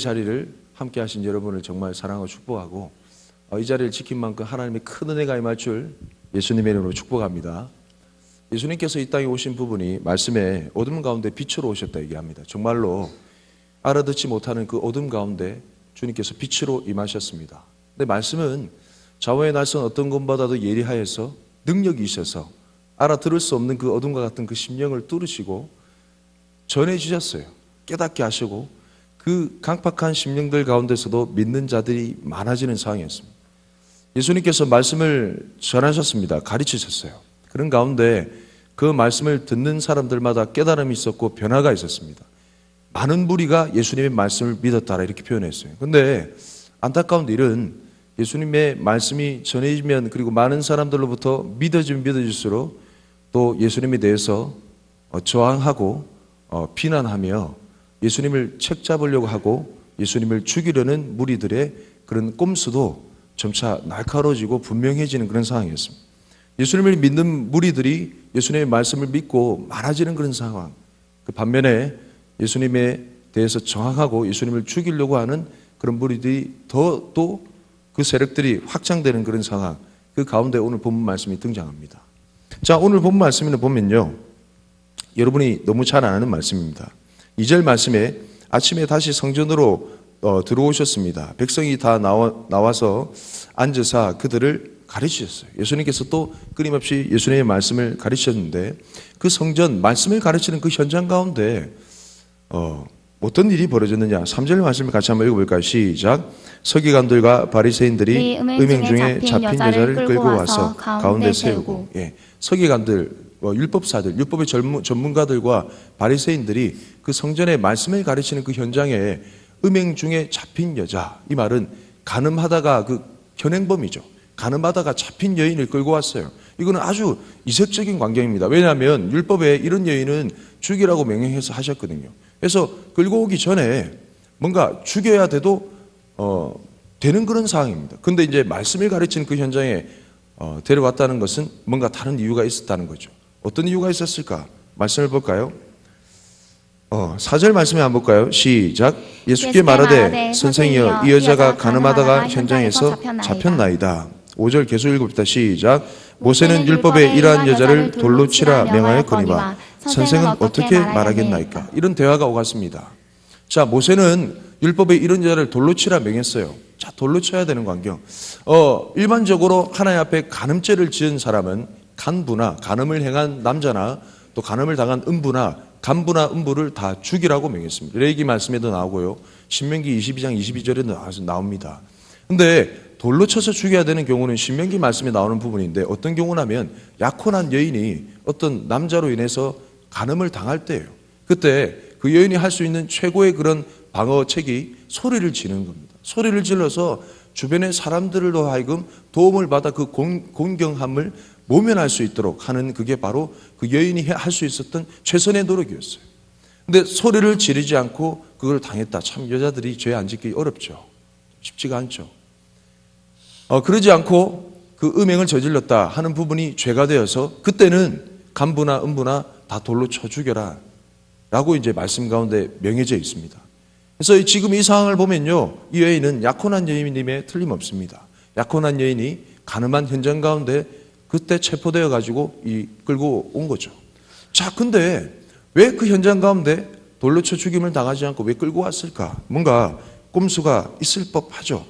자리를 함께 하신 여러분을 정말 사랑하고 축복하고 이 자리를 지킨 만큼 하나님의 큰 은혜가 임할 줄 예수님의 이름으로 축복합니다. 예수님께서 이 땅에 오신 부분이 말씀에 어둠 가운데 빛으로 오셨다 얘기합니다. 정말로 알아듣지 못하는 그 어둠 가운데 주님께서 빛으로 임하셨습니다. 근데 말씀은 자원의 날선 어떤 것보다도 예리하여서 능력이 있어서 알아들을 수 없는 그 어둠과 같은 그 심령을 뚫으시고 전해주셨어요. 깨닫게 하시고 그 강팍한 심령들 가운데서도 믿는 자들이 많아지는 상황이었습니다. 예수님께서 말씀을 전하셨습니다. 가르치셨어요. 그런 가운데 그 말씀을 듣는 사람들마다 깨달음이 있었고 변화가 있었습니다. 많은 무리가 예수님의 말씀을 믿었다라 이렇게 표현했어요. 그런데 안타까운 일은 예수님의 말씀이 전해지면 그리고 많은 사람들로부터 믿어지면 믿어질수록 또 예수님에 대해서 저항하고 비난하며 예수님을 책잡으려고 하고 예수님을 죽이려는 무리들의 그런 꼼수도 점차 날카로워지고 분명해지는 그런 상황이었습니다. 예수님을 믿는 무리들이 예수님의 말씀을 믿고 많아지는 그런 상황. 그 반면에 예수님에 대해서 저항하고 예수님을 죽이려고 하는 그런 무리들이 또 그 세력들이 확장되는 그런 상황. 그 가운데 오늘 본문 말씀이 등장합니다. 자, 오늘 본문 말씀을 보면요, 여러분이 너무 잘 아는 말씀입니다. 2절 말씀에 아침에 다시 성전으로 들어오셨습니다. 백성이 다 나와서 앉으사 그들을 가르치셨어요. 예수님께서 또 끊임없이 예수님의 말씀을 가르치셨는데 그 성전 말씀을 가르치는 그 현장 가운데 어떤 일이 벌어졌느냐. 3절 말씀을 같이 한번 읽어볼까요? 시작. 서기관들과 바리새인들이 음행 중에 잡힌 여자를 끌고 와서 가운데 세우고. 예, 서기관들, 율법사들, 율법의 전문가들과 바리새인들이 그 성전의 말씀을 가르치는 그 현장에 음행 중에 잡힌 여자, 이 말은 간음하다가 그 현행범이죠. 간음하다가 잡힌 여인을 끌고 왔어요. 이거는 아주 이색적인 광경입니다. 왜냐하면 율법에 이런 여인은 죽이라고 명령해서 하셨거든요. 그래서 끌고 오기 전에 뭔가 죽여야 돼도 되는 그런 상황입니다. 그런데 이제 말씀을 가르치는 그 현장에 데려왔다는 것은 뭔가 다른 이유가 있었다는 거죠. 어떤 이유가 있었을까? 말씀을 볼까요? 4절 말씀에 한번 볼까요? 시작. 예수께 말하되 선생이여 이 여자가 간음하다가 현장에서 잡혔나이다. 5절 계속 읽읍시다. 시작. 모세는 율법에 이러한 여자를 돌로 치라 명하였거니와 선생은 어떻게 말하겠나이까? 이런 대화가 오갔습니다. 자, 모세는 율법에 이런 여자를 돌로 치라 명했어요. 자, 돌로 쳐야 되는 광경. 일반적으로 하나님 앞에 간음죄를 지은 사람은 간부나 간음을 행한 남자나 또 간음을 당한 음부나 간부나 음부를 다 죽이라고 명했습니다. 레위기 말씀에도 나오고요. 신명기 22장 22절에도 나옵니다. 근데 돌로 쳐서 죽여야 되는 경우는 신명기 말씀에 나오는 부분인데 어떤 경우냐면 약혼한 여인이 어떤 남자로 인해서 간음을 당할 때예요. 그때 그 여인이 할 수 있는 최고의 그런 방어책이 소리를 지르는 겁니다. 소리를 질러서 주변의 사람들로 하여금 도움을 받아 그 공경함을 모면할 수 있도록 하는 그게 바로 그 여인이 할 수 있었던 최선의 노력이었어요. 근데 소리를 지르지 않고 그걸 당했다. 참 여자들이 죄 안 짓기 어렵죠. 쉽지가 않죠. 그러지 않고 그 음행을 저질렀다 하는 부분이 죄가 되어서 그때는 간부나 음부나 다 돌로 쳐 죽여라 라고 이제 말씀 가운데 명해져 있습니다. 그래서 지금 이 상황을 보면요, 이 여인은 약혼한 여인임에 틀림없습니다. 약혼한 여인이 간음한 현장 가운데 그때 체포되어 가지고 끌고 온 거죠. 자, 근데 왜 그 현장 가운데 돌로 쳐 죽임을 당하지 않고 왜 끌고 왔을까? 뭔가 꼼수가 있을 법하죠.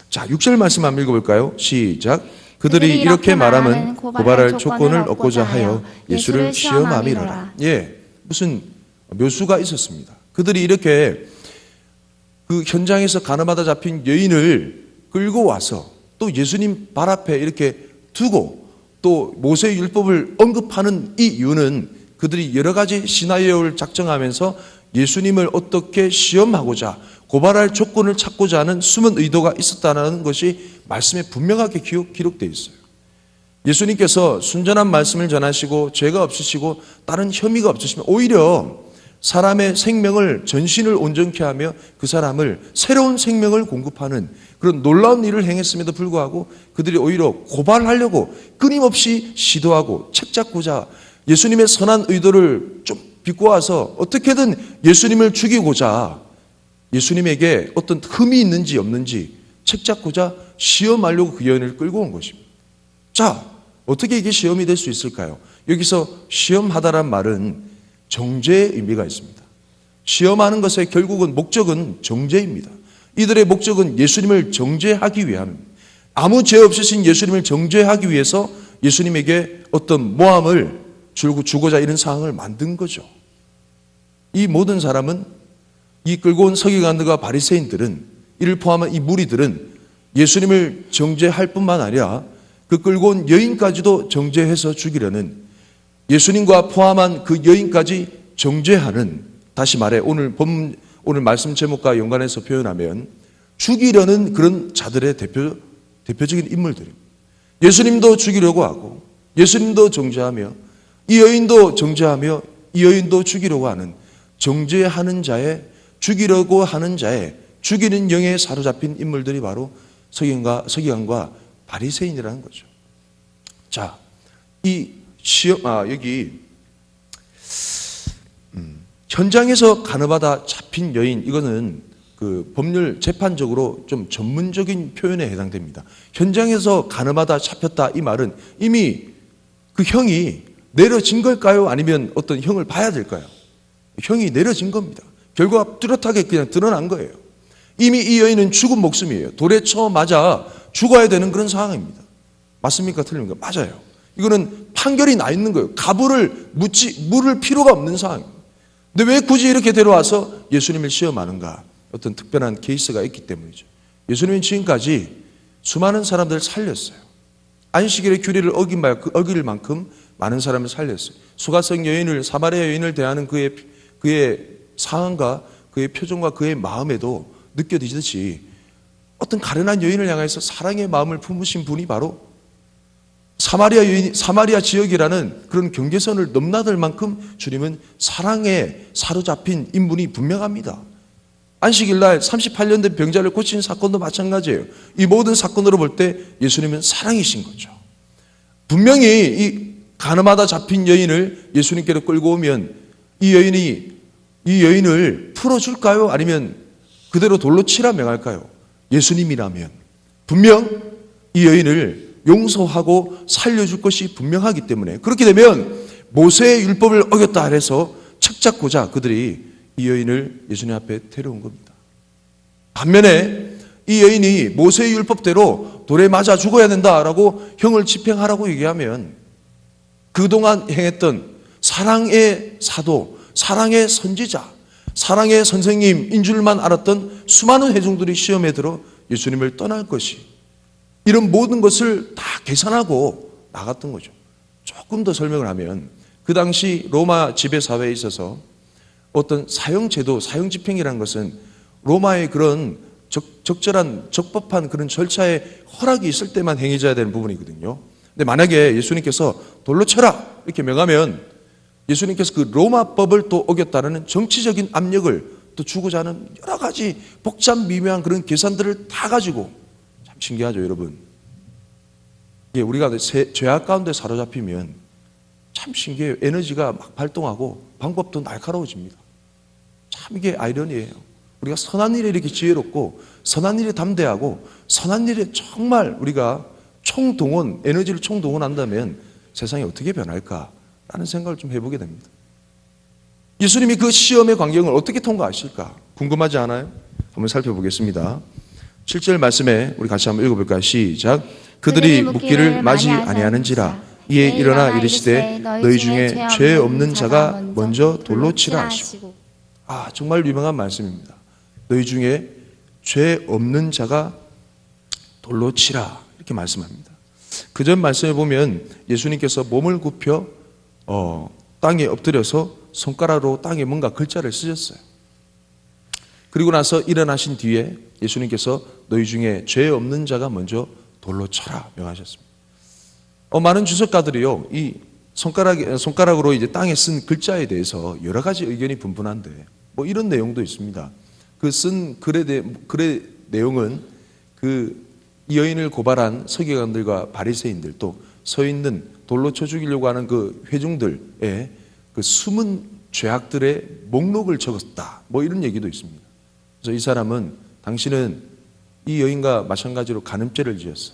자, 6절 말씀 한번 읽어볼까요? 시작. 그들이 이렇게 말하면 고발할 조건을 얻고자 하여 예수를 시험함이로라. 예, 무슨 묘수가 있었습니다. 그들이 이렇게 그 현장에서 간음하다 잡힌 여인을 끌고 와서 또 예수님 발 앞에 이렇게 두고 또 모세의 율법을 언급하는 이 이유는 그들이 여러 가지 시나리오를 작정하면서 예수님을 어떻게 시험하고자 고발할 조건을 찾고자 하는 숨은 의도가 있었다는 것이 말씀에 분명하게 기록되어 있어요. 예수님께서 순전한 말씀을 전하시고 죄가 없으시고 다른 혐의가 없으시면 오히려 사람의 생명을 전신을 온전케 하며 그 사람을 새로운 생명을 공급하는 그런 놀라운 일을 행했음에도 불구하고 그들이 오히려 고발하려고 끊임없이 시도하고 책잡고자 예수님의 선한 의도를 좀 비꼬아서 어떻게든 예수님을 죽이고자 예수님에게 어떤 흠이 있는지 없는지 책잡고자 시험하려고 그 여인을 끌고 온 것입니다. 자, 어떻게 이게 시험이 될 수 있을까요? 여기서 시험하다란 말은 정죄의 의미가 있습니다. 시험하는 것의 결국은 목적은 정죄입니다. 이들의 목적은 예수님을 정죄하기 위함입니다. 아무 죄 없으신 예수님을 정죄하기 위해서 예수님에게 어떤 모함을 주고자 이런 상황을 만든 거죠. 이 모든 사람은, 이 끌고 온 서기관들과 바리새인들은, 이를 포함한 이 무리들은 예수님을 정죄할 뿐만 아니라 그 끌고 온 여인까지도 정죄해서 죽이려는, 예수님과 포함한 그 여인까지 정죄하는, 다시 말해 오늘 말씀 제목과 연관해서 표현하면 죽이려는 그런 자들의 대표적인 인물들입니다. 예수님도 죽이려고 하고, 예수님도 정죄하며, 이 여인도 정죄하며, 이 여인도 죽이려고 하는, 정죄하는 자의, 죽이려고 하는 자의, 죽이는 영에 사로잡힌 인물들이 바로 서기관과 바리새인이라는 거죠. 자, 이 여기 현장에서 간음하다 잡힌 여인, 이거는 그 법률 재판적으로 좀 전문적인 표현에 해당됩니다. 현장에서 간음하다 잡혔다 이 말은 이미 그 형이 내려진 걸까요? 아니면 어떤 형을 봐야 될까요? 형이 내려진 겁니다. 결과가 뚜렷하게 그냥 드러난 거예요. 이미 이 여인은 죽은 목숨이에요. 돌에 쳐 맞아 죽어야 되는 그런 상황입니다. 맞습니까? 틀립니까? 맞아요. 이거는 판결이 나 있는 거예요. 가부를 물을 필요가 없는 상황입니다. 근데 왜 굳이 이렇게 데려와서 예수님을 시험하는가? 어떤 특별한 케이스가 있기 때문이죠. 예수님은 지금까지 수많은 사람들을 살렸어요. 안식일의 규례를 어길 만큼 많은 사람을 살렸어요. 수가성 여인을, 사마리아 여인을 대하는 그의 상황과 그의 표정과 그의 마음에도 느껴지듯이 어떤 가련한 여인을 향해서 사랑의 마음을 품으신 분이 바로 사마리아 지역이라는 그런 경계선을 넘나들 만큼 주님은 사랑에 사로잡힌 인분이 분명합니다. 안식일날 38년 된 병자를 고친 사건도 마찬가지예요. 이 모든 사건으로 볼 때 예수님은 사랑이신 거죠. 분명히 이 간음하다 잡힌 여인을 예수님께로 끌고 오면 이 여인을 풀어줄까요? 아니면 그대로 돌로 치라 명할까요? 예수님이라면 분명 이 여인을 용서하고 살려줄 것이 분명하기 때문에, 그렇게 되면 모세의 율법을 어겼다 해서 책잡고자 그들이 이 여인을 예수님 앞에 데려온 겁니다. 반면에 이 여인이 모세의 율법대로 돌에 맞아 죽어야 된다라고 형을 집행하라고 얘기하면 그동안 행했던 사랑의 사도, 사랑의 선지자, 사랑의 선생님인 줄만 알았던 수많은 회중들이 시험에 들어 예수님을 떠날 것이, 이런 모든 것을 다 계산하고 나갔던 거죠. 조금 더 설명을 하면 그 당시 로마 지배사회에 있어서 어떤 사형제도, 사형집행이라는 것은 로마의 그런 적절한 적법한 그런 절차에 허락이 있을 때만 행해져야 되는 부분이거든요. 근데 만약에 예수님께서 돌로 쳐라 이렇게 명하면 예수님께서 그 로마법을 또 어겼다는 정치적인 압력을 또 주고자 하는 여러 가지 복잡 미묘한 그런 계산들을 다 가지고, 참 신기하죠, 여러분. 우리가 죄악 가운데 사로잡히면 참 신기해요. 에너지가 막 발동하고 방법도 날카로워집니다. 참 이게 아이러니예요. 우리가 선한 일에 이렇게 지혜롭고 선한 일에 담대하고 선한 일에 정말 우리가 에너지를 총동원한다면 세상이 어떻게 변할까라는 생각을 좀 해보게 됩니다. 예수님이 그 시험의 광경을 어떻게 통과하실까 궁금하지 않아요? 한번 살펴보겠습니다. 7절 말씀에 우리 같이 한번 읽어볼까요? 시작. 그들이 묻기를 마지 아니하는지라 이에 일어나 이르시되 너희 중에 죄 없는 자가 먼저 돌로 치라 하시고. 정말 유명한 말씀입니다. 너희 중에 죄 없는 자가 돌로 치라 이렇게 말씀합니다. 그 전 말씀에 보면 예수님께서 몸을 굽혀 땅에 엎드려서 손가락으로 땅에 뭔가 글자를 쓰셨어요. 그리고 나서 일어나신 뒤에 예수님께서 너희 중에 죄 없는 자가 먼저 돌로 쳐라 명하셨습니다. 많은 주석가들이요, 이 손가락으로 이제 땅에 쓴 글자에 대해서 여러 가지 의견이 분분한데, 이런 내용도 있습니다. 그 쓴 글의 내용은 이 여인을 고발한 서기관들과 바리새인들, 또 서 있는 돌로 쳐 죽이려고 하는 그 회중들의 그 숨은 죄악들의 목록을 적었다. 이런 얘기도 있습니다. 그래서 이 사람은 당신은 이 여인과 마찬가지로 간음죄를 지었어.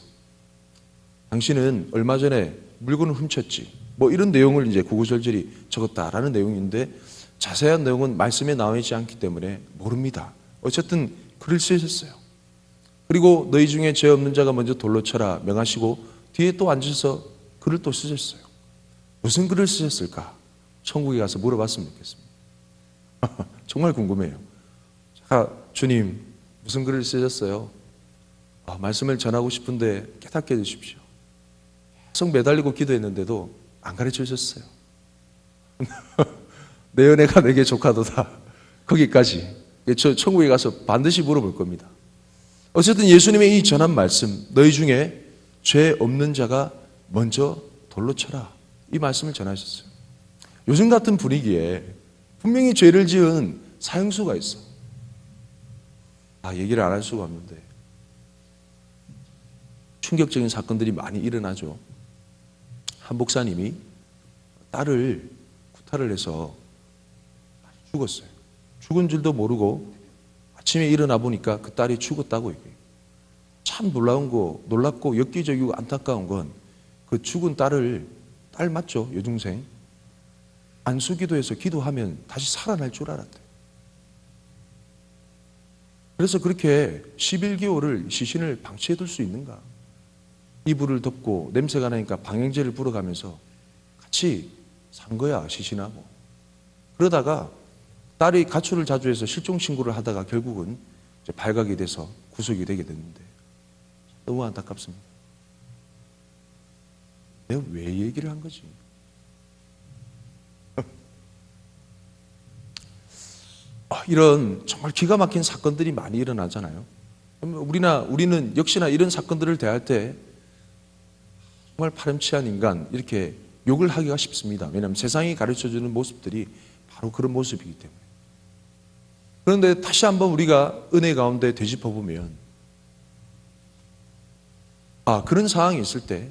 당신은 얼마 전에 물건을 훔쳤지. 뭐 이런 내용을 이제 구구절절히 적었다라는 내용인데 자세한 내용은 말씀에 나와 있지 않기 때문에 모릅니다. 어쨌든 글을 쓰셨어요. 그리고 너희 중에 죄 없는 자가 먼저 돌로 쳐라 명하시고 뒤에 또 앉으셔서 글을 또 쓰셨어요. 무슨 글을 쓰셨을까? 천국에 가서 물어봤으면 좋겠습니다. 정말 궁금해요. 자, 주님 무슨 글을 쓰셨어요? 말씀을 전하고 싶은데 깨닫게 해주십시오. 계속 매달리고 기도했는데도 안 가르쳐 주셨어요. 내 은혜가 내게 족하도다. 거기까지. 저 천국에 가서 반드시 물어볼 겁니다. 어쨌든 예수님의 이 전한 말씀, 너희 중에 죄 없는 자가 먼저 돌로 쳐라. 이 말씀을 전하셨어요. 요즘 같은 분위기에 분명히 죄를 지은 사형수가 있어. 얘기를 안 할 수가 없는데 충격적인 사건들이 많이 일어나죠. 한 목사님이 딸을 구타를 해서 죽었어요. 죽은 줄도 모르고 아침에 일어나 보니까 그 딸이 죽었다고 얘기해요. 참 놀랍고 엽기적이고 안타까운 건 그 죽은 딸 맞죠? 여중생. 안수기도해서 기도하면 다시 살아날 줄 알았대요. 그래서 그렇게 11개월을 시신을 방치해둘 수 있는가? 이불을 덮고 냄새가 나니까 방향제를 불어가면서 같이 산 거야, 시신하고. 그러다가 딸이 가출을 자주 해서 실종 신고를 하다가 결국은 이제 발각이 돼서 구속이 되게 됐는데 너무 안타깝습니다. 내가 왜 얘기를 한 거지? 이런 정말 기가 막힌 사건들이 많이 일어나잖아요. 우리는 역시나 이런 사건들을 대할 때 정말 파렴치한 인간 이렇게 욕을 하기가 쉽습니다. 왜냐하면 세상이 가르쳐주는 모습들이 바로 그런 모습이기 때문에. 그런데 다시 한번 우리가 은혜 가운데 되짚어보면 그런 상황이 있을 때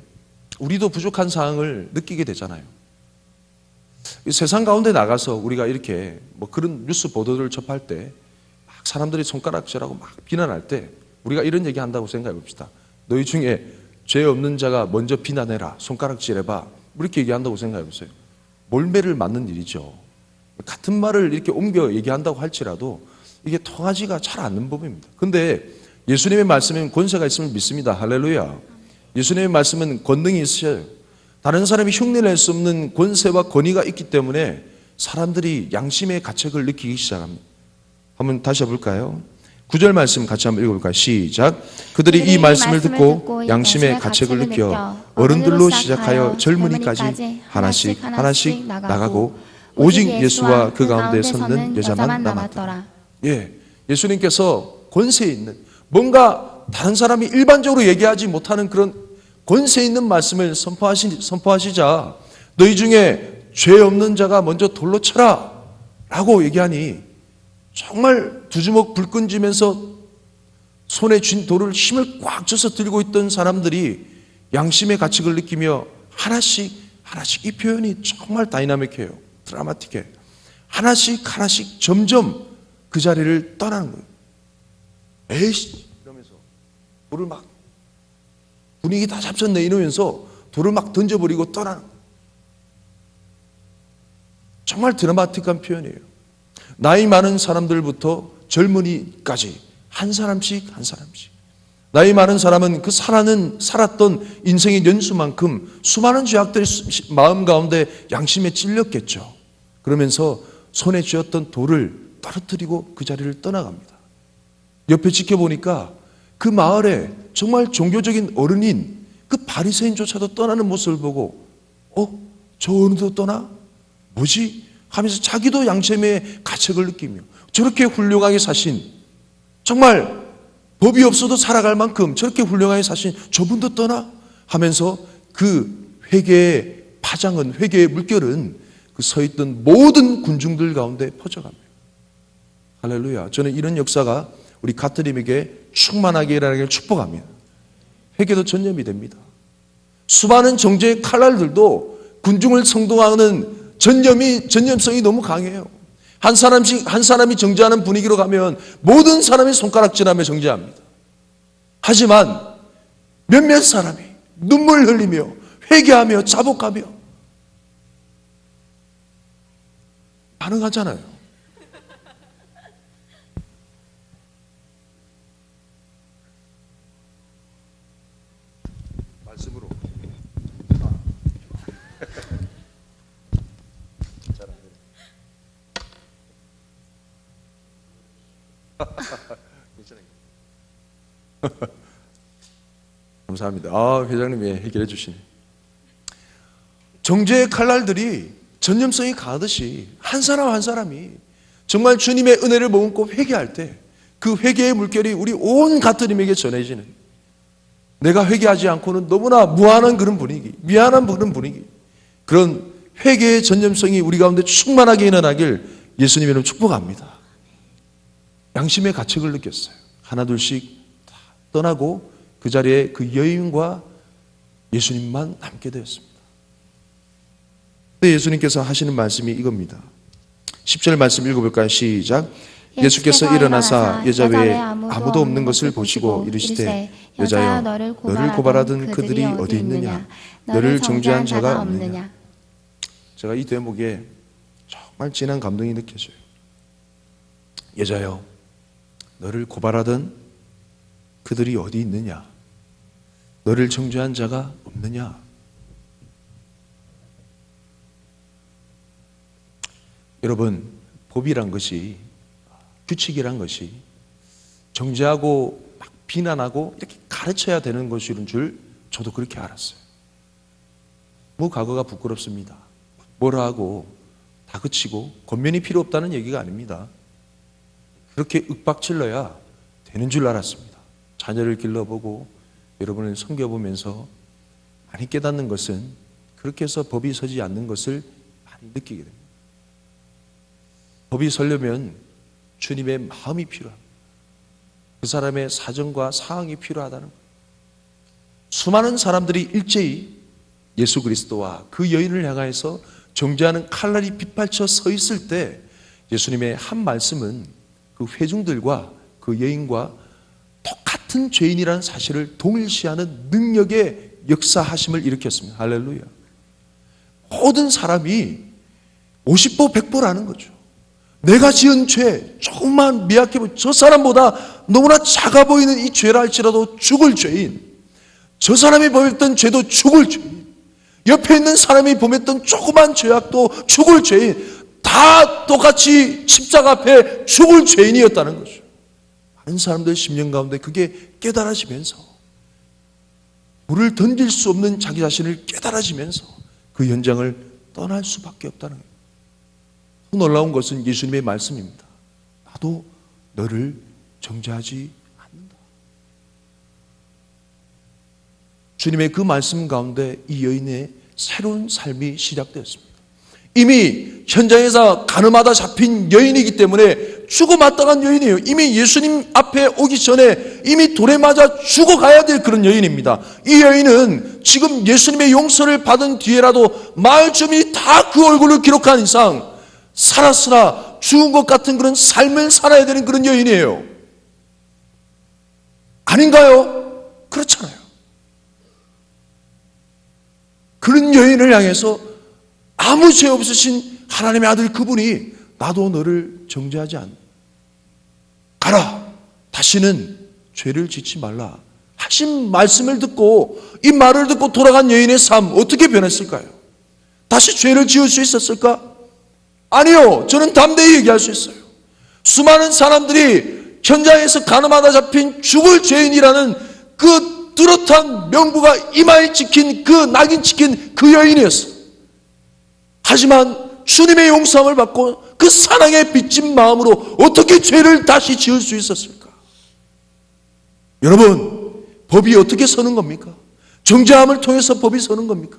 우리도 부족한 상황을 느끼게 되잖아요. 세상 가운데 나가서 우리가 이렇게 뭐 그런 뉴스 보도를 접할 때 막 사람들이 손가락질하고 막 비난할 때 우리가 이런 얘기 한다고 생각해 봅시다. 너희 중에 죄 없는 자가 먼저 비난해라. 손가락질해봐. 이렇게 얘기한다고 생각해 보세요. 몰매를 맞는 일이죠. 같은 말을 이렇게 옮겨 얘기한다고 할지라도 이게 통하지가 잘 않는 법입니다. 근데 예수님의 말씀에는 권세가 있음을 믿습니다. 할렐루야. 예수님의 말씀은 권능이 있으셔요. 다른 사람이 흉내낼 수 없는 권세와 권위가 있기 때문에 사람들이 양심의 가책을 느끼기 시작합니다. 한번 다시 해볼까요? 9절 말씀 같이 한번 읽어볼까요? 시작. 그들이 이 말씀을 듣고 양심의 가책을 느껴 어른들로 시작하여 젊은이까지 하나씩 나가고 오직 예수와 그 가운데 섰는 여자만 남았더라. 예수님께서 권세 있는 뭔가 다른 사람이 일반적으로 얘기하지 못하는 그런 권세 있는 말씀을 선포하시자 너희 중에 죄 없는 자가 먼저 돌로 쳐라 라고 얘기하니 정말 두 주먹 불끈 쥐면서 손에 쥔 돌을 힘을 꽉 쥐어서 들고 있던 사람들이 양심의 가책을 느끼며 하나씩 이 표현이 정말 다이나믹해요. 드라마틱해. 하나씩 점점 그 자리를 떠나는 거예요. 에이씨 이러면서 돌을 막 분위기 다 잡혔네 이러면서 돌을 막 던져버리고 떠나는 거예요. 정말 드라마틱한 표현이에요. 나이 많은 사람들부터 젊은이까지 한 사람씩 나이 많은 사람은 그 살았던 인생의 연수만큼 수많은 죄악들이 마음 가운데 양심에 찔렸겠죠. 그러면서 손에 쥐었던 돌을 떨어뜨리고 그 자리를 떠나갑니다. 옆에 지켜보니까 그 마을에 정말 종교적인 어른인 그 바리새인조차도 떠나는 모습을 보고 저 어른도 떠나? 뭐지? 하면서 자기도 양심의 가책을 느끼며 저렇게 훌륭하게 사신 정말 법이 없어도 살아갈 만큼 저렇게 훌륭하게 사신 저분도 떠나? 하면서 그 회개의 파장은 회개의 물결은 그 서있던 모든 군중들 가운데 퍼져갑니다. 할렐루야. 저는 이런 역사가 우리 가트림에게 충만하게 일어나기를 축복합니다. 회개도 전념이 됩니다. 수많은 정죄의 칼날들도 군중을 성동하는 전념성이 너무 강해요. 한 사람이 정죄하는 분위기로 가면 모든 사람이 손가락질하며 정죄합니다. 하지만 몇몇 사람이 눈물 흘리며 회개하며 자복하며 가능하잖아요. 말씀으로 감사합니다. 회장님이 해결해 주시네. 정죄의 칼날들이 전염성이 강하듯이 한 사람 한 사람이 정말 주님의 은혜를 머금고 회개할 때 그 회개의 물결이 우리 온 가톨림에게 전해지는, 내가 회개하지 않고는 너무나 무한한 그런 분위기, 미안한 그런 분위기, 그런 회개의 전염성이 우리 가운데 충만하게 일어나길 예수님 이름 축복합니다. 양심의 가책을 느꼈어요. 하나 둘씩 다 떠나고 그 자리에 그 여인과 예수님만 남게 되었습니다. 예수님께서 하시는 말씀이 이겁니다. 10절 말씀 읽어볼까요? 시작. 예수께서 일어나사 여자 외에 아무도 없는 것을 보시고 이르시되 여자여 너를 고발하던 그들이 어디 있느냐? 너를 정죄한 자가 없느냐? 제가 이 대목에 정말 진한 감동이 느껴져요. 여자여 너를 고발하던 그들이 어디 있느냐? 너를 정죄한 자가 없느냐? 여러분, 법이란 것이, 규칙이란 것이 정죄하고 막 비난하고 이렇게 가르쳐야 되는 것인 줄 저도 그렇게 알았어요. 뭐 과거가 부끄럽습니다. 뭐라 하고 다 그치고 권면이 필요 없다는 얘기가 아닙니다. 그렇게 윽박질러야 되는 줄 알았습니다. 자녀를 길러보고 여러분을 섬겨보면서 많이 깨닫는 것은 그렇게 해서 법이 서지 않는 것을 많이 느끼게 됩니다. 법이 서려면 주님의 마음이 필요합니다. 그 사람의 사정과 상황이 필요하다는 거예요. 수많은 사람들이 일제히 예수 그리스도와 그 여인을 향하여서 정죄하는 칼날이 빗발쳐 서 있을 때 예수님의 한 말씀은 그 회중들과 그 여인과 똑같은 죄인이라는 사실을 동일시하는 능력의 역사하심을 일으켰습니다. 할렐루야. 모든 사람이 50보 100보라는 거죠. 내가 지은 죄 조금만 미약해 보이는 저 사람보다 너무나 작아 보이는 이 죄라 할지라도 죽을 죄인, 저 사람이 범했던 죄도 죽을 죄인, 옆에 있는 사람이 범했던 조그만 죄악도 죽을 죄인, 다 똑같이 십자가 앞에 죽을 죄인이었다는 거죠. 많은 사람들 심령 가운데 그게 깨달아지면서 물을 던질 수 없는 자기 자신을 깨달아지면서 그 현장을 떠날 수밖에 없다는 거예요. 놀라운 것은 예수님의 말씀입니다. 나도 너를 정죄하지 않는다. 주님의 그 말씀 가운데 이 여인의 새로운 삶이 시작되었습니다. 이미 현장에서 가늠하다 잡힌 여인이기 때문에 죽어마땅한 여인이에요. 이미 예수님 앞에 오기 전에 이미 돌에 맞아 죽어가야 될 그런 여인입니다. 이 여인은 지금 예수님의 용서를 받은 뒤에라도 마을 주민이 다 그 얼굴을 기록한 이상 살았으나 죽은 것 같은 그런 삶을 살아야 되는 그런 여인이에요. 아닌가요? 그렇잖아요. 그런 여인을 향해서 아무 죄 없으신 하나님의 아들 그분이 나도 너를 정죄하지 않는다. 가라. 다시는 죄를 짓지 말라. 하신 말씀을 듣고 이 말을 듣고 돌아간 여인의 삶 어떻게 변했을까요? 다시 죄를 지을 수 있었을까? 아니요. 저는 담대히 얘기할 수 있어요. 수많은 사람들이 현장에서 가늠하다 잡힌 죽을 죄인이라는 그 뚜렷한 명부가 이마에 찍힌 그 낙인 찍힌 그 여인이었어요. 하지만 주님의 용서함을 받고 그 사랑에 빚진 마음으로 어떻게 죄를 다시 지을 수 있었을까? 여러분, 법이 어떻게 서는 겁니까? 정죄함을 통해서 법이 서는 겁니까?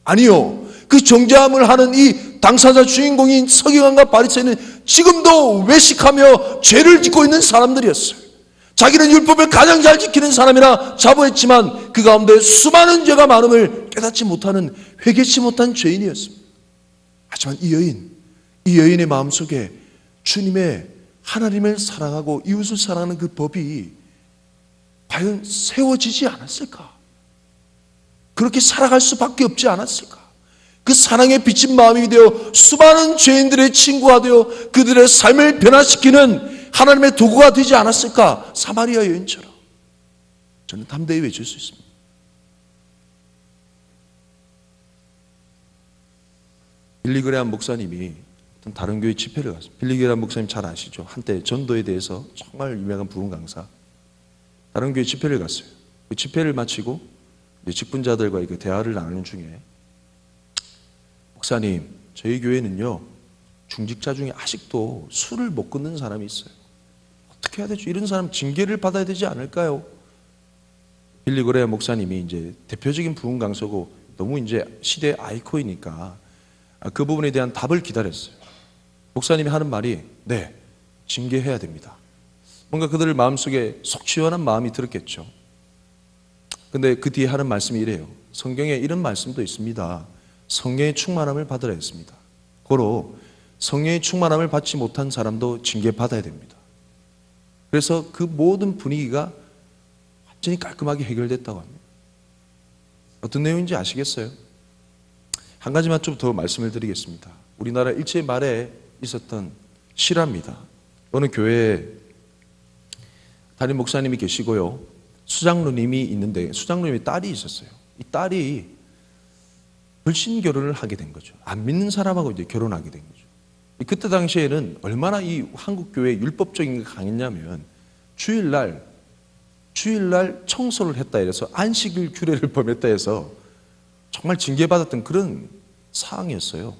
아니요. 그 정죄함을 하는 이 당사자 주인공인 서기관과 바리새인은 지금도 외식하며 죄를 짓고 있는 사람들이었어요. 자기는 율법을 가장 잘 지키는 사람이라 자부했지만 그 가운데 수많은 죄가 많음을 깨닫지 못하는 회개치 못한 죄인이었습니다. 하지만 이 여인의 마음속에 주님의 하나님을 사랑하고 이웃을 사랑하는 그 법이 과연 세워지지 않았을까? 그렇게 살아갈 수밖에 없지 않았을까? 그 사랑에 비친 마음이 되어 수많은 죄인들의 친구가 되어 그들의 삶을 변화시키는 하나님의 도구가 되지 않았을까? 사마리아 여인처럼 저는 담대히 외칠 수 있습니다. 빌리그레함 목사님이 다른 교회 집회를 갔습니다. 빌리그레함 목사님 잘 아시죠? 한때 전도에 대해서 정말 유명한 부흥 강사. 다른 교회 집회를 갔어요. 그 집회를 마치고 직분자들과 대화를 나누는 중에 목사님, 저희 교회는요 중직자 중에 아직도 술을 못 끊는 사람이 있어요. 어떻게 해야 되죠? 이런 사람 징계를 받아야 되지 않을까요? 빌리그레함 목사님이 이제 대표적인 부흥 강사고 너무 이제 시대의 아이콘이니까 그 부분에 대한 답을 기다렸어요. 목사님이 하는 말이 네, 징계해야 됩니다. 뭔가 그들 마음속에 속 시원한 마음이 들었겠죠. 근데 그 뒤에 하는 말씀이 이래요. 성경에 이런 말씀도 있습니다. 성령의 충만함을 받으라 했습니다. 고로 성령의 충만함을 받지 못한 사람도 징계받아야 됩니다. 그래서 그 모든 분위기가 완전히 깔끔하게 해결됐다고 합니다. 어떤 내용인지 아시겠어요? 한 가지만 좀 더 말씀을 드리겠습니다. 우리나라 일제 말에 있었던 실화입니다. 어느 교회에 담임 목사님이 계시고요. 수장로님이 있는데 수장로님의 딸이 있었어요. 이 딸이 불신 결혼을 하게 된 거죠. 안 믿는 사람하고 이제 결혼하게 된 거죠. 그때 당시에는 얼마나 이 한국 교회 율법적인 게 강했냐면 주일날 청소를 했다 해서 안식일 규례를 범했다 해서 정말 징계받았던 그런 사항이었어요.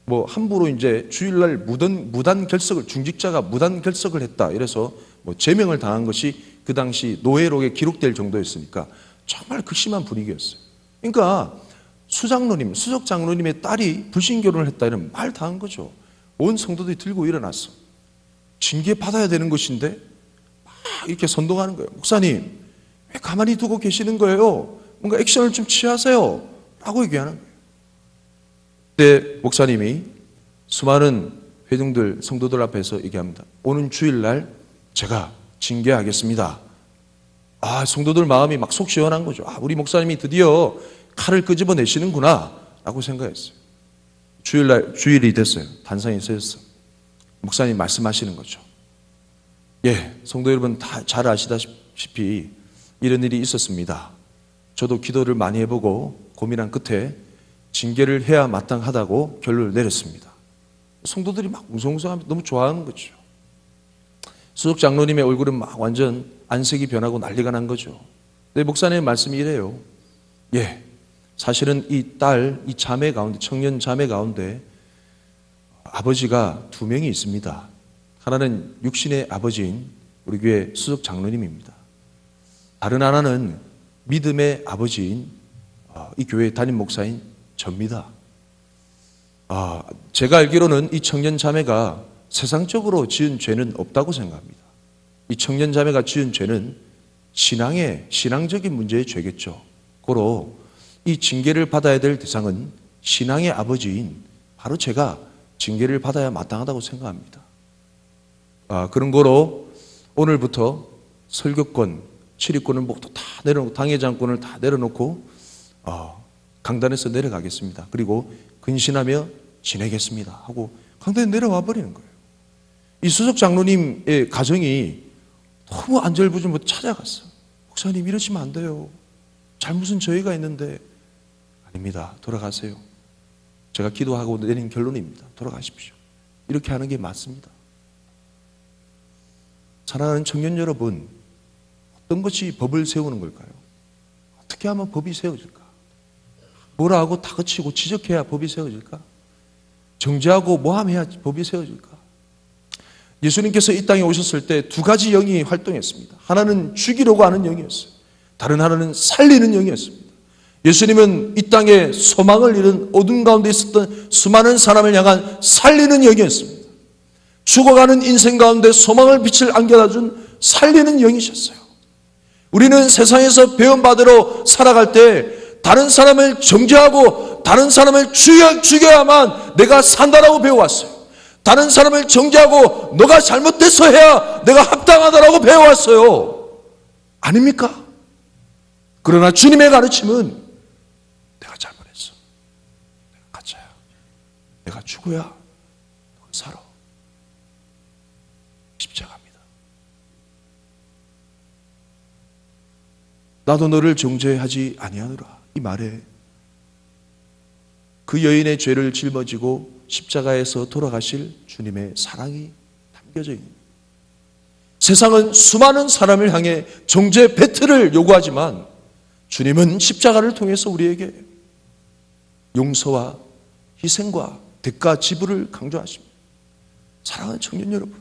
뭐 함부로 이제 주일날 무단 결석을 중직자가 무단 결석을 했다 이래서 뭐 제명을 당한 것이 그 당시 노회록에 기록될 정도였으니까 정말 극심한 분위기였어요. 그러니까 수석 장로님의 딸이 불신 결혼을 했다 이러면 말 다 한 거죠. 온 성도들이 들고 일어났어. 징계 받아야 되는 것인데 막 이렇게 선동하는 거예요. 목사님 왜 가만히 두고 계시는 거예요? 뭔가 액션을 좀 취하세요 라고 얘기하는 거예요. 그때 목사님이 수많은 회중들 성도들 앞에서 얘기합니다. 오는 주일날 제가 징계하겠습니다. 성도들 마음이 막 속 시원한 거죠. 우리 목사님이 드디어 칼을 끄집어내시는구나 라고 생각했어요. 주일이 됐어요. 단상이 서였어. 목사님 말씀하시는 거죠. 성도 여러분 다 잘 아시다시피 이런 일이 있었습니다. 저도 기도를 많이 해보고 고민한 끝에 징계를 해야 마땅하다고 결론을 내렸습니다. 성도들이 막 웅성웅성하면서 너무 좋아하는 거죠. 수석 장로님의 얼굴은 막 완전 안색이 변하고 난리가 난 거죠. 근데 목사님의 말씀이 이래요. 사실은 이 자매 가운데, 청년 자매 가운데 아버지가 2명이 있습니다. 하나는 육신의 아버지인 우리 교회 수석 장로님입니다. 다른 하나는 믿음의 아버지인 이 교회 담임 목사인 접니다. 제가 알기로는 이 청년 자매가 세상적으로 지은 죄는 없다고 생각합니다. 이 청년 자매가 지은 죄는 신앙적인 문제의 죄겠죠. 고로 이 징계를 받아야 될 대상은 신앙의 아버지인 바로 제가 징계를 받아야 마땅하다고 생각합니다. 그런 거로 오늘부터 설교권, 치리권을 모두 다 내려놓고 당회장권을 다 내려놓고 강단에서 내려가겠습니다. 그리고 근신하며 지내겠습니다 하고 강단에 내려와 버리는 거예요. 이 수석 장로님의 가정이 너무 안절부절 찾아갔어요. 목사님 이러시면 안 돼요. 잘못은 저희가 있는데. 아닙니다. 돌아가세요. 제가 기도하고 내린 결론입니다. 돌아가십시오. 이렇게 하는 게 맞습니다. 사랑하는 청년 여러분, 어떤 것이 법을 세우는 걸까요? 어떻게 하면 법이 세워질까? 뭐라 하고 다그치고 지적해야 법이 세워질까? 정죄하고 모함해야 법이 세워질까? 예수님께서 이 땅에 오셨을 때 2가지 영이 활동했습니다. 하나는 죽이려고 하는 영이었어요. 다른 하나는 살리는 영이었습니다. 예수님은 이 땅에 소망을 잃은 어둠 가운데 있었던 수많은 사람을 향한 살리는 영이었습니다. 죽어가는 인생 가운데 소망을 빛을 안겨다 준 살리는 영이셨어요. 우리는 세상에서 배운 바대로 살아갈 때 다른 사람을 정죄하고 다른 사람을 죽여야만 내가 산다라고 배워왔어요. 다른 사람을 정죄하고 너가 잘못돼서 해야 내가 합당하다라고 배워왔어요. 아닙니까? 그러나 주님의 가르침은 내가 잘못했어. 내가 가짜야. 내가 죽어야 너가 살아. 십자가입니다. 나도 너를 정죄하지 아니하노라. 이 말에 그 여인의 죄를 짊어지고 십자가에서 돌아가실 주님의 사랑이 담겨져 있는, 세상은 수많은 사람을 향해 정죄 배틀을 요구하지만 주님은 십자가를 통해서 우리에게 용서와 희생과 대가 지불을 강조하십니다. 사랑하는 청년 여러분,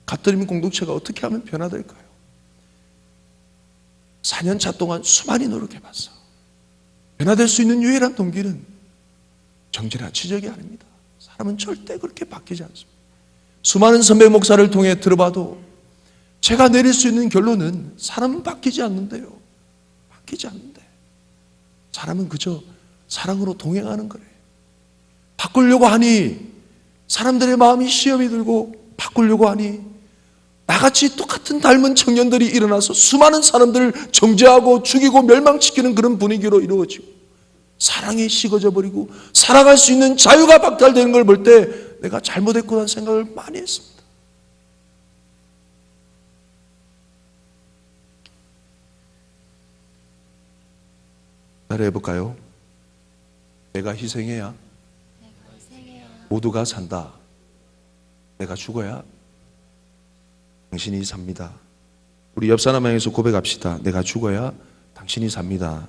가톨릭 공동체가 어떻게 하면 변화될까요? 4년차 동안 수많이 노력해봤어. 변화될 수 있는 유일한 동기는 정죄나 지적이 아닙니다. 사람은 절대 그렇게 바뀌지 않습니다. 수많은 선배 목사를 통해 들어봐도 제가 내릴 수 있는 결론은 사람은 바뀌지 않는데요. 바뀌지 않는데 사람은 그저 사랑으로 동행하는 거래요. 바꾸려고 하니 사람들의 마음이 시험이 들고, 바꾸려고 하니 나같이 똑같은 닮은 청년들이 일어나서 수많은 사람들을 정죄하고 죽이고 멸망시키는 그런 분위기로 이루어지고, 사랑이 식어져 버리고 살아갈 수 있는 자유가 박탈되는 걸 볼 때 내가 잘못했구나 생각을 많이 했습니다. 따라해볼까요? 내가 희생해야 모두가 산다. 내가 죽어야 당신이 삽니다. 우리 옆 사람 향해서 고백합시다. 내가 죽어야 당신이 삽니다.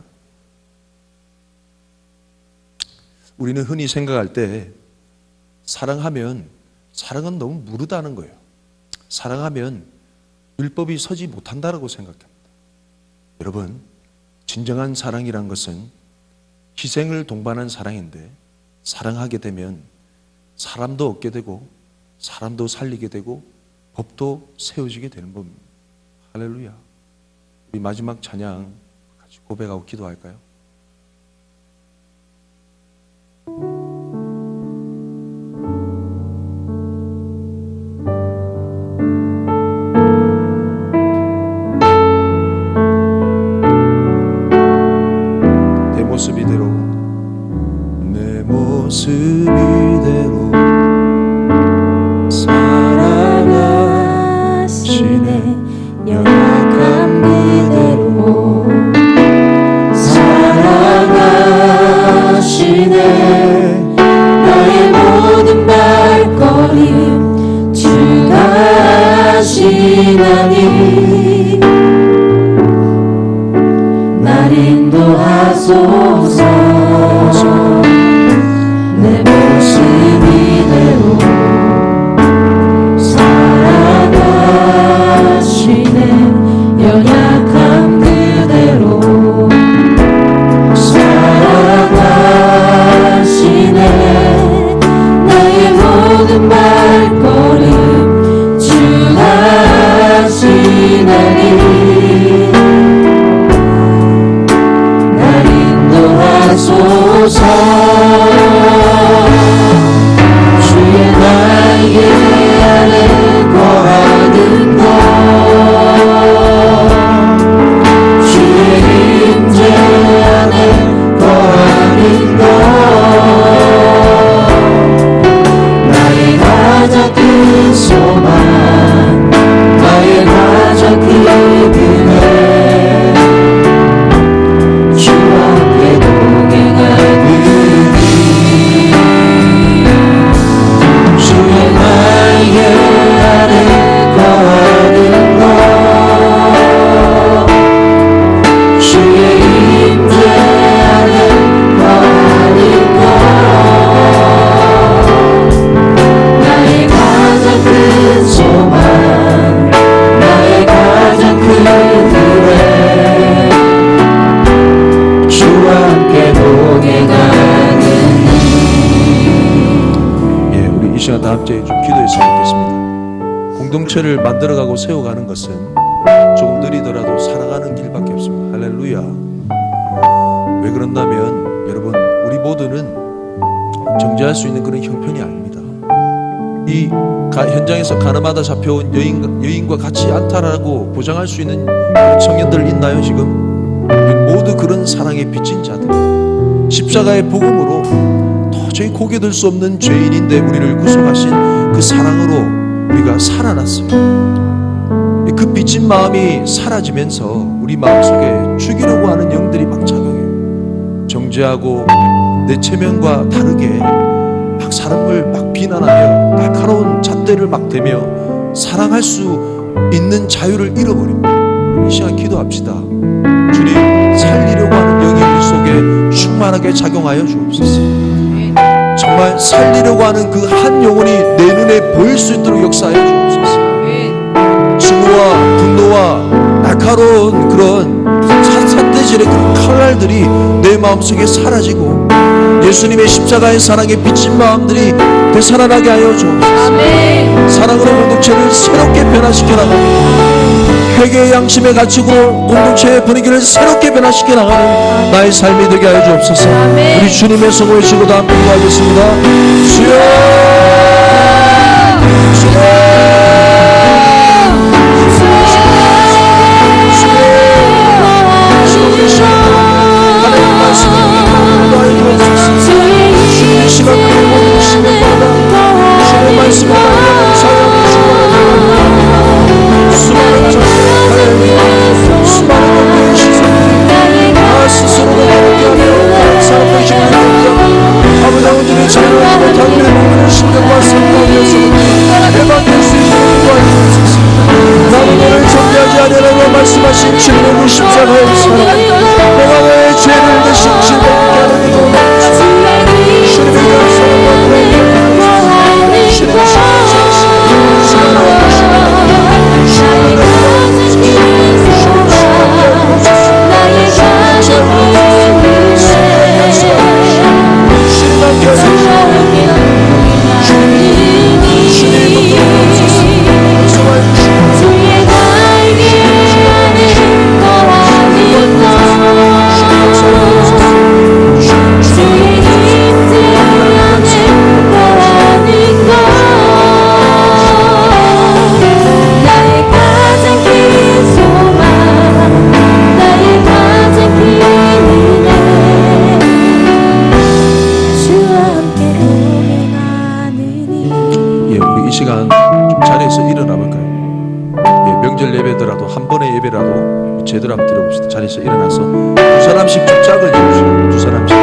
우리는 흔히 생각할 때 사랑은 너무 무르다는 거예요. 사랑하면 율법이 서지 못한다라고 생각합니다. 여러분, 진정한 사랑이란 것은 희생을 동반한 사랑인데, 사랑하게 되면 사람도 얻게 되고 사람도 살리게 되고 법도 세워지게 되는 겁니다. 할렐루야. 우리 마지막 찬양 같이 고백하고 기도할까요? 내 모습 이대로, 내 모습 이대로 사랑하시네. 연약한 그대로 사랑하시네. 나의 모든 발걸음 주가 하시나니 날 인도하소서. 내 모습 이대로 사랑하시네. 연약한 그대로 사랑하시네. 나의 모든 발걸음 주가 하시나니 날 인도하소서. 주의 날개 아래 거하는 것, 주의 임재 안에 거하는 것, 나의 가장 큰 소망, 나의 가장 큰 은혜, 주와 함께 동행하는 주의 날개 아래 거하는 것, 주의 임재 안에 거하는 것, 나의 가장 큰 소망, 나의 가장 큰 은혜, 주와 함께 동행하는 이 시간 다 함께 좀 기도했으면 좋겠습니다. 공동체를 만들어가고 세워가는 것은 조금 느리더라도 살아가는 길밖에 없습니다. 할렐루야. 왜 그런다면 여러분, 우리 모두는 정죄할 수 있는 그런 형편이 아닙니다. 이 현장에서 가늠하다 잡혀온 여인과 같이 안타라고 보장할 수 있는 그런 청년들 있나요 지금? 모두 그런 사랑에 빚진 자들, 십자가의 복음으로 도저히 고개 들 수 없는 죄인인데 우리를 구속하신 그 사랑으로 우리가 살아났어요. 그 빚진 마음이 사라지면서 우리 마음속에 죽이려고 하는 영들이 막 작용해요. 정죄하고 내 체면과 다르게 막 사람을 막 비난하며 날카로운 잣대를 막 대며 사랑할 수 있는 자유를 잃어버립니다. 이 시간 기도합시다. 주님, 살리려고 하는 영이 우리 속에 충만하게 작용하여 주옵소서. 정말 살리려고 하는 그 한 영혼이 내 눈에 보일 수 있도록 역사하여 주옵소서. 증오와 분노와 날카로운 그런 삿대질의 그런 칼날들이 내 마음속에 사라지고 예수님의 십자가의 사랑에 비친 마음들이 되살아나게 하여 주옵소서. 사랑으로 공동체를 새롭게 변화시켜 나가고 회개의 양심의 가치로 공동체의 분위기를 새롭게 변화시켜 나가는 나의 삶이 되게 하여 주옵소서. 우리 주님의 손 모시고 다 함께 기도하겠습니다. 주여, 하나님의 말씀을 기도하여 주옵소서. 주님의 시간 그리고 주님의 바다 주님의 말씀을 사용하여 주옵소서. 수많은 자들, 수많은 영계의 시선들이 나 스스로가 다르게 하며 사람들이 지금 아버지 아버지의 자유를 못하는 모든 신경과 생각이어서 해방될 수 있도록 도와주옵소서. 나는 너를 정죄하지 아니하라고 말씀하신 주님의 십자가의 사랑, 내가 너의 죄를 대신 짊어지게 하는 도와주옵소서. 주님의 위한 사랑과 구원을 주님의 십자가의 사랑을 제대로 한번 들어봅시다. 자리에서 일어나서 두 사람씩 쭉 짝을 지으시고 두 사람씩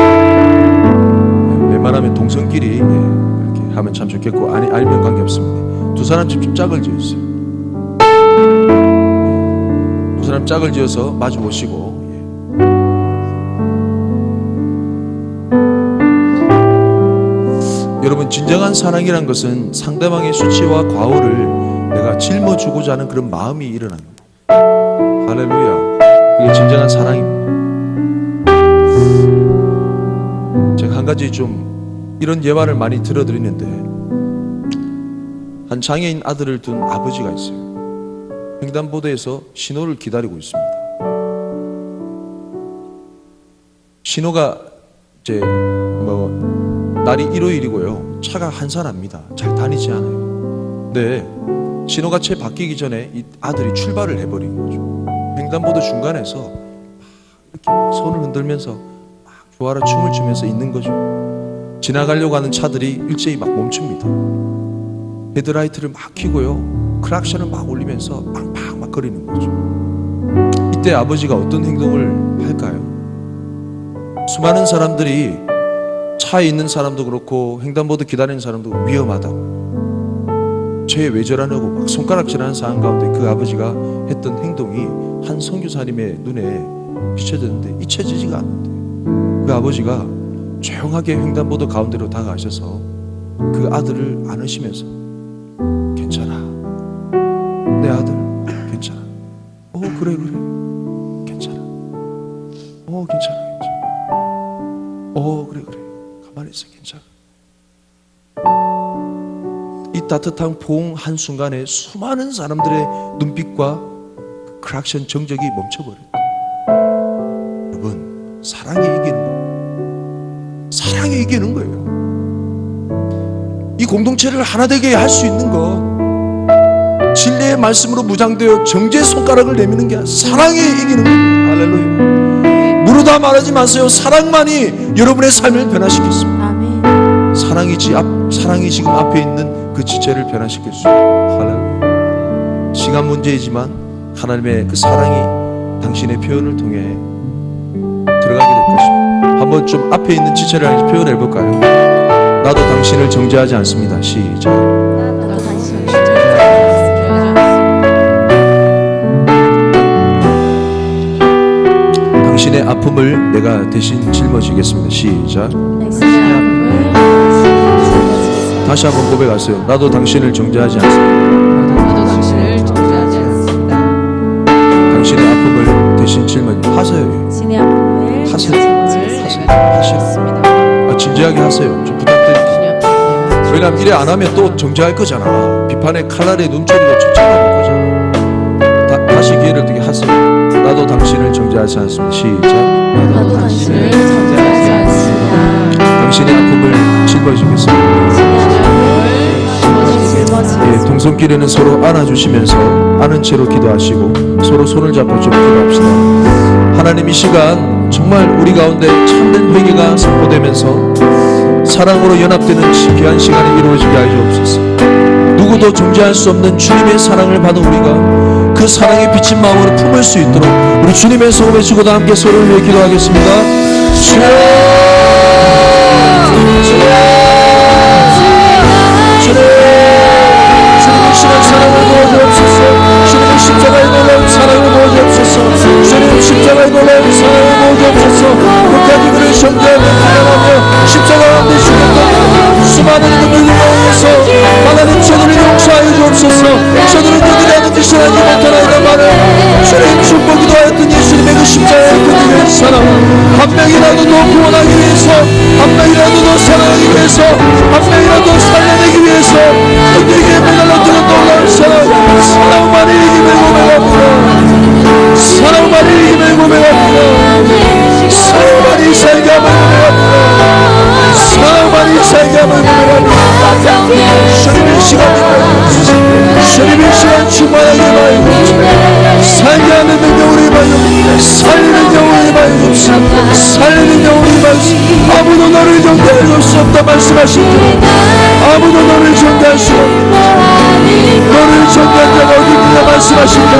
웬만하면 동성끼리 이렇게 하면 참 좋겠고 아니면 관계없습니다. 두 사람씩 쭉 짝을 지으세요. 두 사람 짝을 지어서 마주 보시고 여러분, 진정한 사랑이란 것은 상대방의 수치와 과오를 내가 짊어주고자 하는 그런 마음이 일어나는 겁니다. 할렐루야. 그게 진정한 사랑입니다. 제가 한 가지 좀 이런 예화를 많이 들어드리는데, 한 장애인 아들을 둔 아버지가 있어요. 횡단보도에서 신호를 기다리고 있습니다. 신호가 이제 날이 일요일이고요. 차가 한산합니다. 잘 다니지 않아요. 근데 신호가 채 바뀌기 전에 이 아들이 출발을 해버린 거죠. 횡단보도 중간에서 막 이렇게 손을 흔들면서 막 조아라 춤을 추면서 있는 거죠. 지나가려고 하는 차들이 일제히 막 멈춥니다. 헤드라이트를 막 켜고요, 크락션을 막 올리면서 빵빵 막 거리는 거죠. 이때 아버지가 어떤 행동을 할까요? 수많은 사람들이, 차에 있는 사람도 그렇고 횡단보도 기다리는 사람도 위험하다고, 쟤 왜 저러냐고 막 손가락질하는 상황 가운데 그 아버지가 했던 행동이 한 선교사님의 눈에 비춰졌는데 잊혀지지가 않는데, 그 아버지가 조용하게 횡단보도 가운데로 다가가셔서 그 아들을 안으시면서 괜찮아, 내 아들 괜찮아, 그래 괜찮아, 괜찮아, 그래 가만히 있어, 괜찮아. 이 따뜻한 포옹 한순간에 수많은 사람들의 눈빛과 크락션 정적이 멈춰버렸다. 여러분, 사랑이 이기는 거예요. 사랑이 이기는 거예요. 이 이 공동체를 하나 되게 할 수 있는 것, 진리의 말씀으로 무장되어 정죄의 손가락을 내미는 게 사랑이 이기는 겁니다. 할렐루야. 무르다 말하지 마세요. 사랑만이 여러분의 삶을 변화시켰습니다. 아멘. 사랑이 지금 앞에 있는 그 지체를 변화시킬 수 있습니다. 할렐루야. 시간 문제이지만 하나님의 그 사랑이 당신의 표현을 통해 들어가게 될 것입니다. 한번 좀 앞에 있는 지체를 향해서 표현해 볼까요? 나도 당신을 정죄하지 않습니다. 시작. 나도 당신을 당신의 아픔을 내가 대신 짊어지겠습니다. 시작. 다시 한번 고백하세요. 나도 당신을 정죄하지 않습니다. 나도 당신을 정죄하지 않습니다. 당신의 아픔을 대신 하세요. 당신의 아픔을 하세요. 하시라. 진지하게 하세요. 좀 부탁드립니다. 왜냐하면 이래 안 하면 또 정죄할 거잖아. 비판의 칼날에 눈초리가 쭉 잡아볼 거잖아. 다시 기회를 두게 하세요. 나도 당신을 정죄하지 않습니다. 시작. 나도 당신을 정죄하지 않습니다. 당신의 아픔을 짊어지겠습니다. 예, 동성끼리는 서로 안아주시면서 아는 채로 기도하시고 서로 손을 잡고 좀 기도합시다. 하나님, 이 시간 정말 우리 가운데 참된 회개가 선포되면서 사랑으로 연합되는 귀한 시간이 이루어지게 하여 주옵소서. 누구도 정죄할 수 없는 주님의 사랑을 받은 우리가 그 사랑에 비친 마음으로 품을 수 있도록 우리 주님의 성음에 주고도 함께 서로를 위해 기도하겠습니다. 주여, 주님의 시간 사랑을 보여주옵소서. 주님의 십자가의 놀라운 사랑을 보여주옵소서. 주님의 십자가의 놀라운 사랑을 보여주옵소서. 끝까지 그를 정죄하며 기도하며 십자가 가운데 죽었던 수많은 분들과 위해서 하나님 저들을 용서하여 주옵소서. 저들은 그들이 하는 짓을 하지 못하나이다 말을 주님 죽고 기도하였던 예수님의 그 십자가의 그 위한 사랑, 한 명이라도 더 구원하기 위해서, 한 명이라도 더 사랑하기 위해서, 한 명이라도 살려내기 위해서 그들에게 매달렸던 놀라운 사랑, 사랑만이 이김을 고백합니다. 사랑만이 이김을 고백합니다. 사랑만이 살게 함을 고백합니다. 사랑만이 살게 함을 고백합니다. 주님의 시간입니다. 주님의 시간 충만하게 하여 살게 하는 영혼이 말요, 살리는 영혼이 말요, 살리는 영혼이 말요. 아무도 너를 정죄할 수 없다 말씀하신 분, 아무도 너를 정죄할 수 없다. 너를 정죄한 자가 어디 있느냐 말씀하신 분,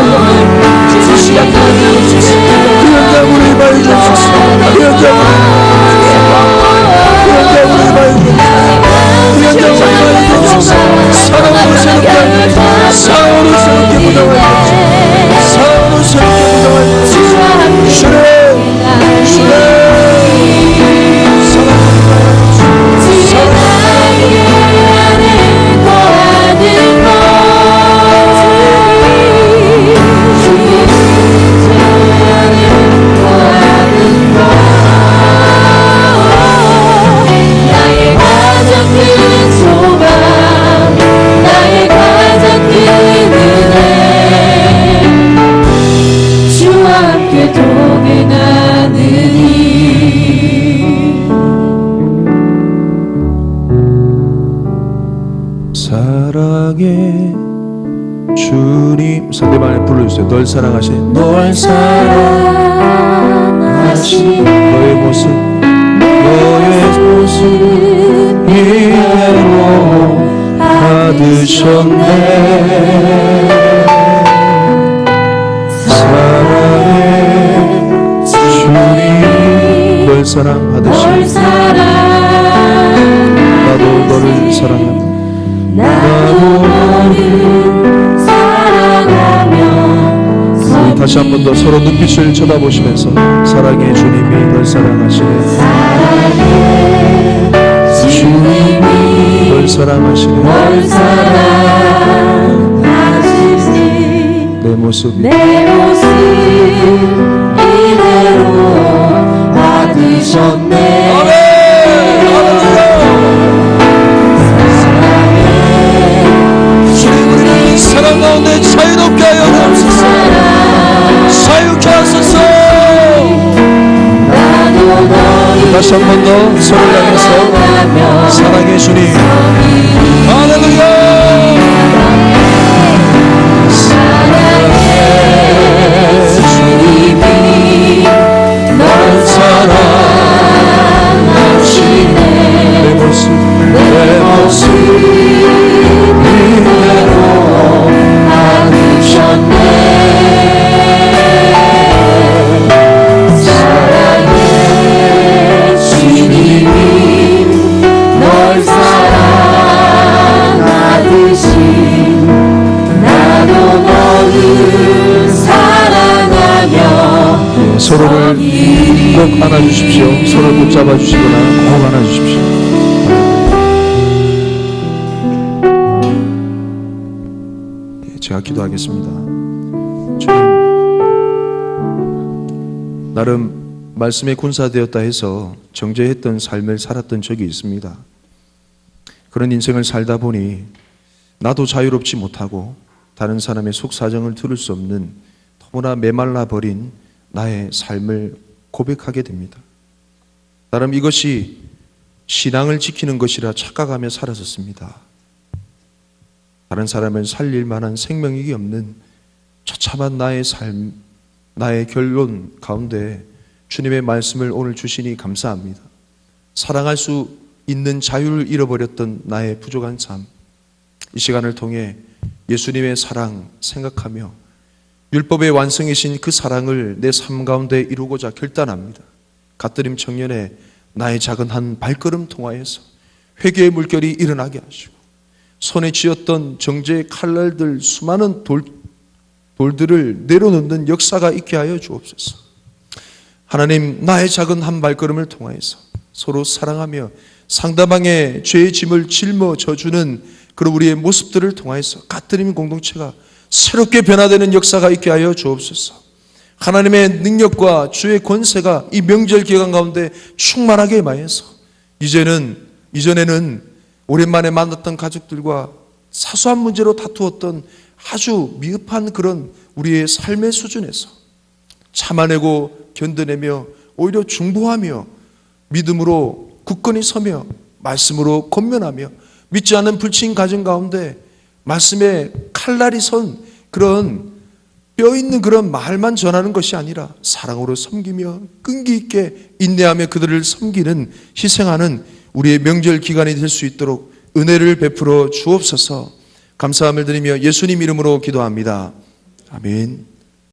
이 시간 그 현장으로 임하여 주옵소서. 그 현장으로 임하여 주옵소서. 사랑으로 새롭게 하여 주옵소서. 사랑으로 새롭게 부정하여 주옵소서. 사랑으로 새롭게 부정하여 주옵소서. 주님 사랑해 주님. 상대방에 불러주세요. 널 사랑하신, 널 사랑하신 너의 모습, 너의 모습 이대로 받으셨네. 사랑해 주님, 널 사랑하듯이 나도 너를 사랑한다. 나도 너를 사랑하며. 우리 다시 한 번 더 서로 눈빛을 쳐다보시면서 사랑해 주님이 널 사랑하시네. 사랑해 주님이 널 사랑하시네. 널 사랑하시네. 내 모습 이대로 받으셨네. 아멘. 사랑 가운데 자유롭게 하여 주옵소서. 자유케 하소서. 다시 한 번 더 서로를 향해서 사랑의 주님 할렐루야 주님이 널 사랑하시네 내 모습 이대로 받으셨네 사랑의 주님이 널 사랑하듯이 나도 너를 사랑하며 서로를 꼭 안아주십시오. 서로를 붙잡아 주시거나 꼭 안아주십시오. 제가 기도하겠습니다. 주님, 나름 말씀에 군사되었다 해서 정죄했던 삶을 살았던 적이 있습니다. 그런 인생을 살다 보니 나도 자유롭지 못하고 다른 사람의 속사정을 들을 수 없는 너무나 메말라 버린 나의 삶을 고백하게 됩니다. 나름 이것이 신앙을 지키는 것이라 착각하며 살았었습니다. 다른 사람을 살릴 만한 생명력이 없는 처참한 나의 삶, 나의 결론 가운데 주님의 말씀을 오늘 주시니 감사합니다. 사랑할 수 있는 자유를 잃어버렸던 나의 부족한 삶, 이 시간을 통해 예수님의 사랑 생각하며 율법의 완성이신 그 사랑을 내 삶 가운데 이루고자 결단합니다. 갓드림 청년의 나의 작은 한 발걸음 통하여서 회개의 물결이 일어나게 하시고 손에 쥐었던 정죄의 칼날들 수많은 돌들을 내려놓는 역사가 있게 하여 주옵소서. 하나님, 나의 작은 한 발걸음을 통하여서 서로 사랑하며 상대방의 죄의 짐을 짊어져주는 그런 우리의 모습들을 통하여서 갓드림 공동체가 새롭게 변화되는 역사가 있게 하여 주옵소서. 하나님의 능력과 주의 권세가 이 명절 기간 가운데 충만하게 임하여서 이전에는 오랜만에 만났던 가족들과 사소한 문제로 다투었던 아주 미흡한 그런 우리의 삶의 수준에서 참아내고 견뎌내며 오히려 중보하며 믿음으로 굳건히 서며 말씀으로 권면하며 믿지 않는 불신 가정 가운데 말씀에 칼날이 선 그런 뼈 있는 그런 말만 전하는 것이 아니라 사랑으로 섬기며 끈기 있게 인내하며 그들을 섬기는 희생하는 우리의 명절 기간이 될 수 있도록 은혜를 베풀어 주옵소서. 감사함을 드리며 예수님 이름으로 기도합니다. 아멘.